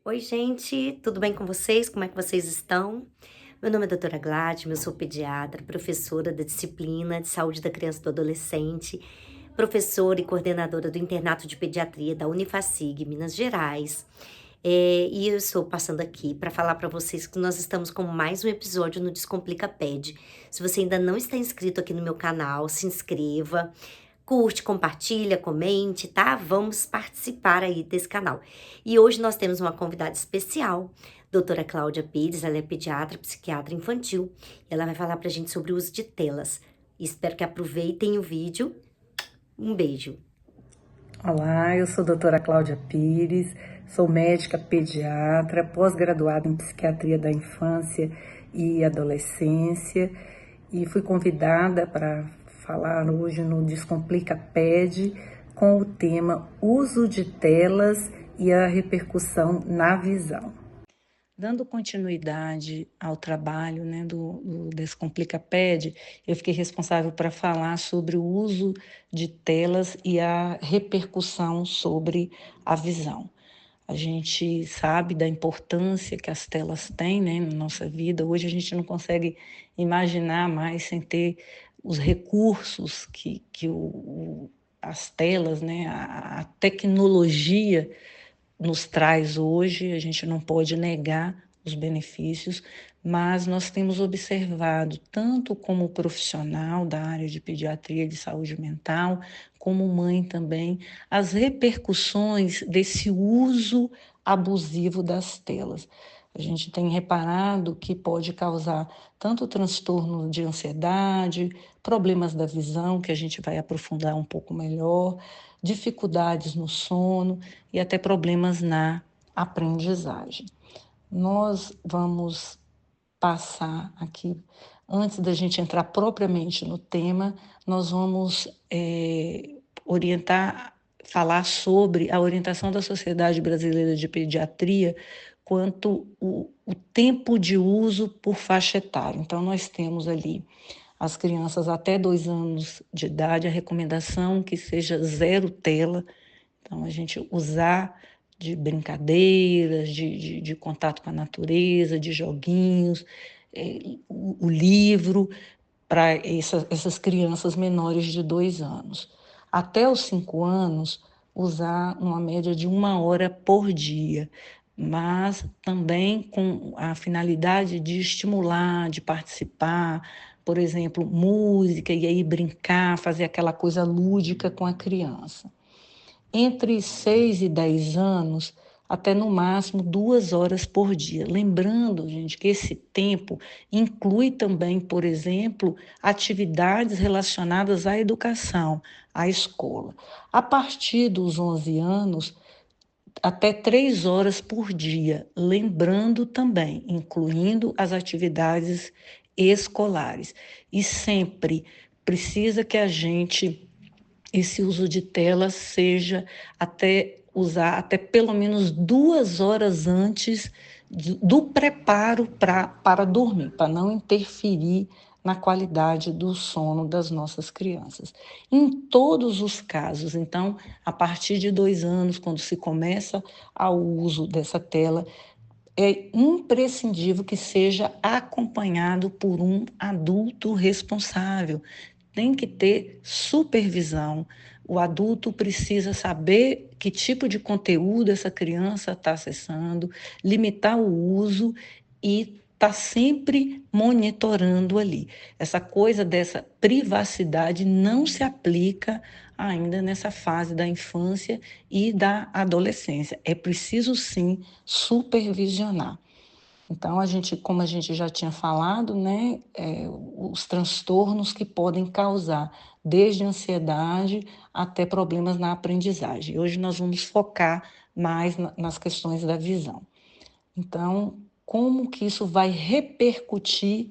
Oi, gente, tudo bem com vocês? Como é que vocês estão? Meu nome é doutora Gládia, eu sou pediatra, professora da disciplina de saúde da criança e do adolescente, professora e coordenadora do internato de pediatria da Unifacig, Minas Gerais. E eu estou passando aqui para falar para vocês que nós estamos com mais um episódio no Descomplica Ped. Se você ainda não está inscrito aqui no meu canal, se inscreva, curte, compartilha, comente, tá? Vamos participar aí desse canal. E hoje nós temos uma convidada especial, doutora Cláudia Pires, ela é pediatra, psiquiatra infantil, e ela vai falar pra gente sobre o uso de telas. Espero que aproveitem o vídeo. Um beijo. Olá, eu sou a doutora Cláudia Pires, sou médica pediatra, pós-graduada em psiquiatria da infância e adolescência e fui convidada para falar hoje no Descomplica Ped com o tema uso de telas e a repercussão na visão. Dando continuidade ao trabalho, do Descomplica Ped, eu fiquei responsável para falar sobre o uso de telas e a repercussão sobre a visão. A gente sabe da importância que as telas têm, né, na nossa vida. Hoje a gente não consegue imaginar mais sem ter os recursos que as telas, né, a tecnologia nos traz hoje. A gente não pode negar os benefícios, mas nós temos observado, tanto como profissional da área de pediatria e de saúde mental, como mãe também, as repercussões desse uso abusivo das telas. A gente tem reparado que pode causar tanto transtorno de ansiedade, problemas da visão, que a gente vai aprofundar um pouco melhor, dificuldades no sono e até problemas na aprendizagem. Nós vamos passar aqui, antes da gente entrar propriamente no tema, nós vamos orientar, falar sobre a orientação da Sociedade Brasileira de Pediatria quanto o tempo de uso por faixa etária. Então, nós temos ali as crianças até 2 anos de idade, a recomendação que seja zero tela. Então, a gente usar de brincadeiras, de contato com a natureza, de joguinhos, o livro para essas crianças menores de 2 anos. Até os 5 anos, usar uma média de 1 hora por dia, mas também com a finalidade de estimular, de participar, por exemplo, música, e aí brincar, fazer aquela coisa lúdica com a criança. Entre 6 e 10 anos, até no máximo 2 horas por dia. Lembrando, gente, que esse tempo inclui também, por exemplo, atividades relacionadas à educação, à escola. A partir dos 11 anos, até 3 horas por dia. Lembrando também, incluindo as atividades escolares. E sempre precisa que a gente esse uso de telas seja até usar até pelo menos 2 horas antes do preparo para dormir, para não interferir na qualidade do sono das nossas crianças. Em todos os casos, então, a partir de 2 anos, quando se começa ao uso dessa tela, é imprescindível que seja acompanhado por um adulto responsável. Tem que ter supervisão. O adulto precisa saber que tipo de conteúdo essa criança está acessando, limitar o uso e estar sempre monitorando ali. Essa coisa dessa privacidade não se aplica ainda nessa fase da infância e da adolescência. É preciso, sim, supervisionar. Então, como a gente já tinha falado, né, os transtornos que podem causar, desde ansiedade até problemas na aprendizagem. Hoje nós vamos focar mais nas questões da visão. Então, como que isso vai repercutir,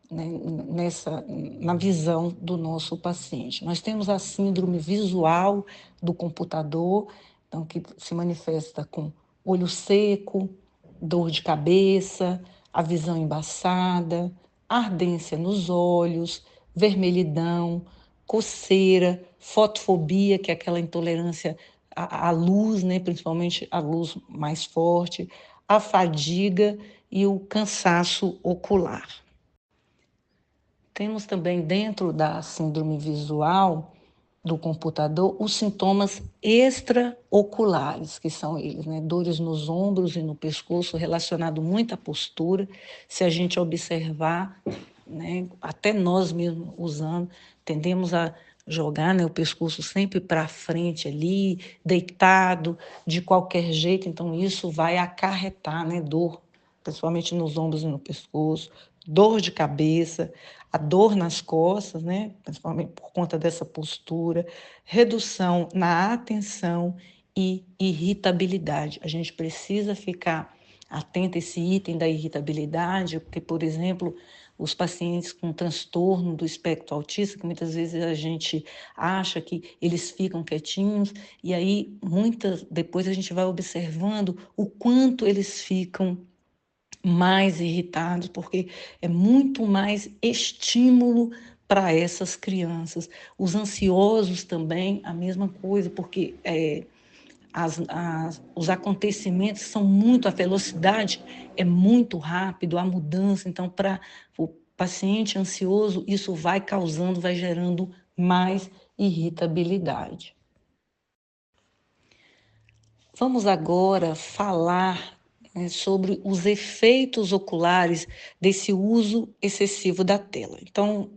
né, na visão do nosso paciente? Nós temos a síndrome visual do computador, então, que se manifesta com olho seco, dor de cabeça, a visão embaçada, ardência nos olhos, vermelhidão, coceira, fotofobia, que é aquela intolerância à luz, né, principalmente à luz mais forte, a fadiga e o cansaço ocular. Temos também dentro da síndrome visual do computador os sintomas extraoculares, que são eles, né? Dores nos ombros e no pescoço, relacionado muito à postura. Se a gente observar, né, até nós mesmos usando, tendemos a jogar, né, o pescoço sempre para frente ali, deitado, de qualquer jeito, então isso vai acarretar, né, dor, principalmente nos ombros e no pescoço, dor de cabeça, a dor nas costas, né, principalmente por conta dessa postura, redução na atenção e irritabilidade. A gente precisa ficar atento a esse item da irritabilidade, porque, por exemplo, os pacientes com transtorno do espectro autista, que muitas vezes a gente acha que eles ficam quietinhos, e aí depois a gente vai observando o quanto eles ficam mais irritados, porque é muito mais estímulo para essas crianças. Os ansiosos também, a mesma coisa, porque os acontecimentos são muito, a velocidade é muito rápido, a mudança, então, para o paciente ansioso, isso vai causando, vai gerando mais irritabilidade. Vamos agora falar, né, sobre os efeitos oculares desse uso excessivo da tela. Então,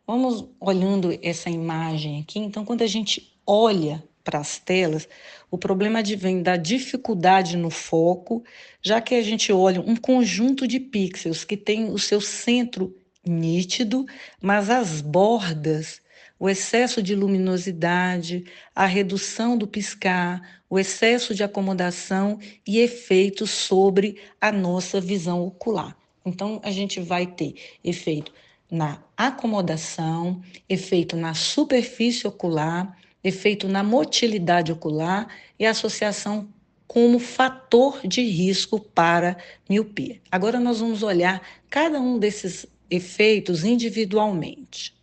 vamos olhando essa imagem aqui. Então, quando a gente olha para as telas, o problema advém da dificuldade no foco, já que a gente olha um conjunto de pixels que tem o seu centro nítido, mas as bordas, o excesso de luminosidade, a redução do piscar, o excesso de acomodação e efeitos sobre a nossa visão ocular. Então, a gente vai ter efeito na acomodação, efeito na superfície ocular, efeito na motilidade ocular e associação como fator de risco para miopia. Agora nós vamos olhar cada um desses efeitos individualmente.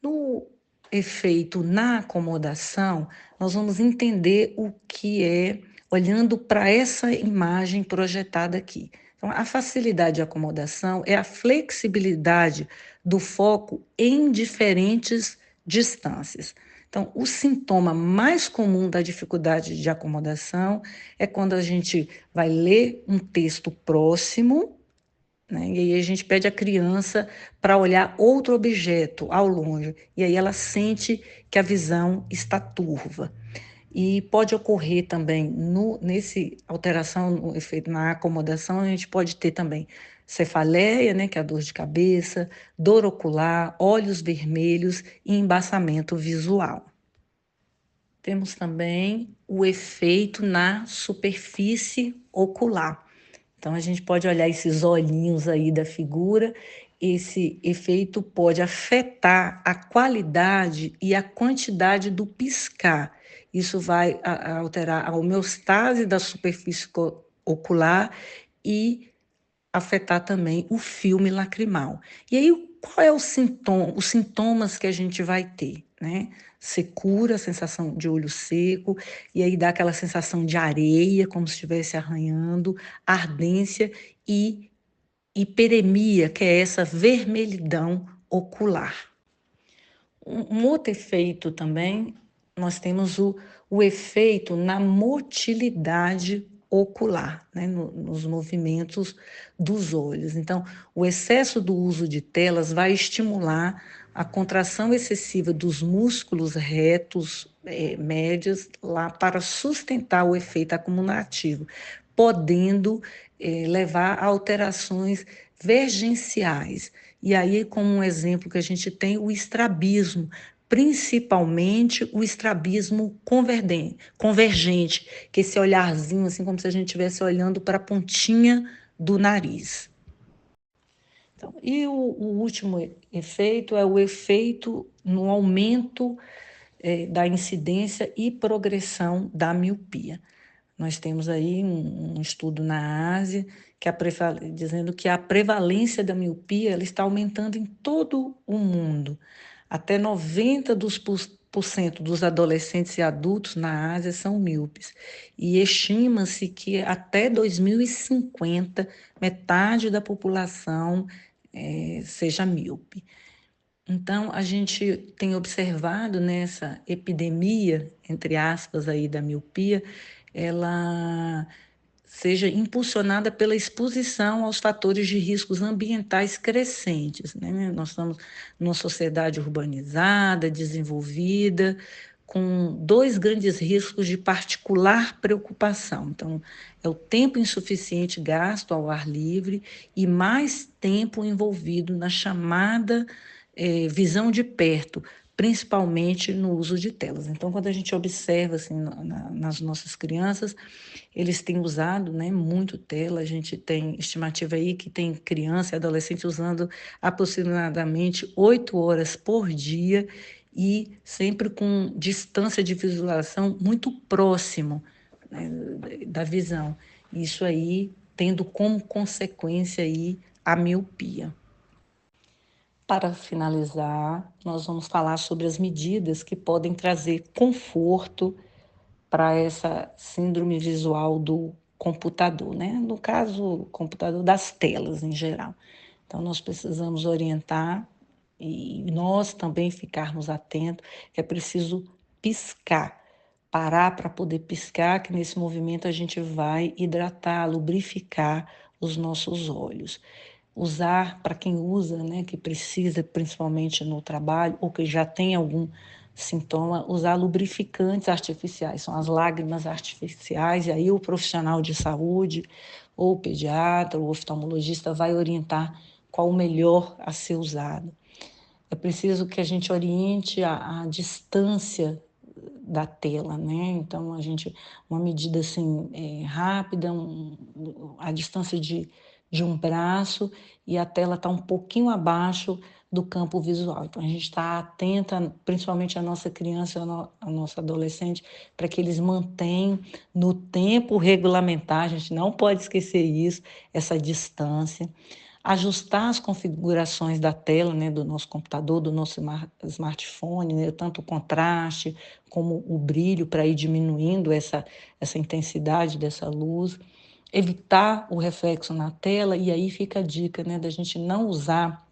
No efeito na acomodação, nós vamos entender o que é, olhando para essa imagem projetada aqui. Então, a facilidade de acomodação é a flexibilidade do foco em diferentes distâncias. Então, o sintoma mais comum da dificuldade de acomodação é quando a gente vai ler um texto próximo, né? E aí a gente pede à criança para olhar outro objeto ao longe, e aí ela sente que a visão está turva. E pode ocorrer também, nesse alteração, no efeito na acomodação, a gente pode ter também cefaleia, né, que é a dor de cabeça, dor ocular, olhos vermelhos e embaçamento visual. Temos também o efeito na superfície ocular. Então, a gente pode olhar esses olhinhos aí da figura, esse efeito pode afetar a qualidade e a quantidade do piscar. Isso vai alterar a homeostase da superfície ocular e afetar também o filme lacrimal. E aí, qual é o sintoma, os sintomas que a gente vai ter, né? Secura, sensação de olho seco, e aí dá aquela sensação de areia, como se estivesse arranhando, ardência e hiperemia, que é essa vermelhidão ocular. Um outro efeito também, nós temos o efeito na motilidade ocular, né, nos movimentos dos olhos. Então, o excesso do uso de telas vai estimular a contração excessiva dos músculos retos, médios, lá para sustentar o efeito acumulativo, podendo levar a alterações vergenciais. E aí, como um exemplo que a gente tem, o estrabismo, principalmente o estrabismo convergente, que é esse olharzinho, assim como se a gente estivesse olhando para a pontinha do nariz. Então, e o último efeito é o efeito no aumento da incidência e progressão da miopia. Nós temos aí um estudo na Ásia dizendo que a prevalência da miopia ela está aumentando em todo o mundo. Até 90% 40% dos adolescentes e adultos na Ásia são míopes. E estima-se que até 2050, metade da população seja míope. Então, a gente tem observado nessa epidemia, entre aspas, aí da miopia, ela seja impulsionada pela exposição aos fatores de riscos ambientais crescentes, né? Nós estamos numa sociedade urbanizada, desenvolvida, com dois grandes riscos de particular preocupação. Então, é o tempo insuficiente gasto ao ar livre e mais tempo envolvido na chamada visão de perto, principalmente no uso de telas. Então, quando a gente observa assim, nas nossas crianças, eles têm usado, né, muito tela. A gente tem estimativa aí que tem criança e adolescente usando aproximadamente 8 horas por dia e sempre com distância de visualização muito próximo, né, da visão. Isso aí tendo como consequência aí a miopia. Para finalizar, nós vamos falar sobre as medidas que podem trazer conforto para essa síndrome visual do computador, né? No caso, computador das telas em geral. Então, nós precisamos orientar e nós também ficarmos atentos, que é preciso piscar, parar para poder piscar, que nesse movimento a gente vai hidratar, lubrificar os nossos olhos. Usar, para quem usa, né, que precisa, principalmente no trabalho, ou que já tem algum sintoma, usar lubrificantes artificiais, são as lágrimas artificiais, e aí o profissional de saúde, ou o pediatra, ou o oftalmologista vai orientar qual o melhor a ser usado. É preciso que a gente oriente a distância da tela, né? Então, uma medida assim, rápida, a distância de um braço e a tela está um pouquinho abaixo do campo visual. Então, a gente está atenta, principalmente a nossa criança, a nossa adolescente, para que eles mantenham no tempo regulamentar, a gente não pode esquecer isso, essa distância. Ajustar as configurações da tela, né, do nosso computador, do nosso smartphone, né, tanto o contraste como o brilho, para ir diminuindo essa intensidade dessa luz. Evitar o reflexo na tela, e aí fica a dica, né, da gente não usar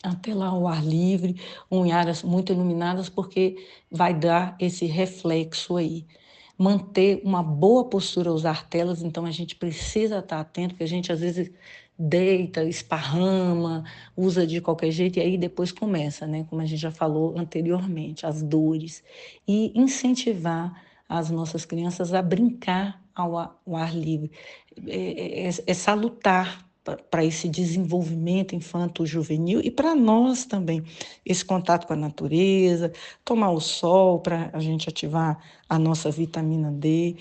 a tela ao ar livre ou em áreas muito iluminadas, porque vai dar esse reflexo aí. Manter uma boa postura ao usar telas, então a gente precisa estar atento, porque a gente às vezes deita, esparrama, usa de qualquer jeito, e aí depois começa, né? Como a gente já falou anteriormente, as dores. E incentivar as nossas crianças a brincar ao ar livre. É salutar para esse desenvolvimento infanto-juvenil e para nós também, esse contato com a natureza, tomar o sol para a gente ativar a nossa vitamina D,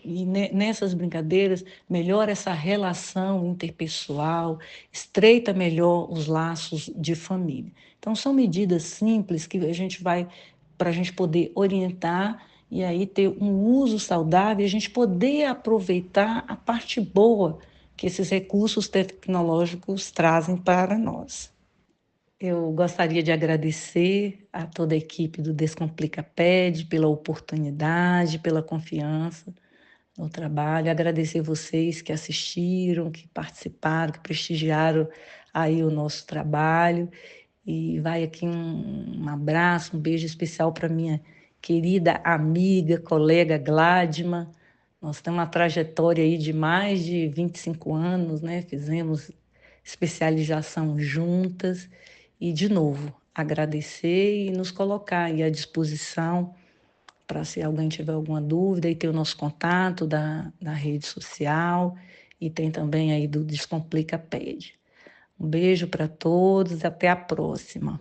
e nessas brincadeiras melhora essa relação interpessoal, estreita melhor os laços de família. Então, são medidas simples que a gente vai, para a gente poder orientar e aí ter um uso saudável, e a gente poder aproveitar a parte boa que esses recursos tecnológicos trazem para nós. Eu gostaria de agradecer a toda a equipe do Descomplica Ped pela oportunidade, pela confiança no trabalho, agradecer vocês que assistiram, que participaram, que prestigiaram aí o nosso trabalho, e vai aqui um abraço, um beijo especial para minha querida amiga, colega Gladma. Nós temos uma trajetória aí de mais de 25 anos, né? Fizemos especialização juntas e, de novo, agradecer e nos colocar aí à disposição para se alguém tiver alguma dúvida, e ter o nosso contato da rede social, e tem também aí do Descomplica Ped. Um beijo para todos e até a próxima.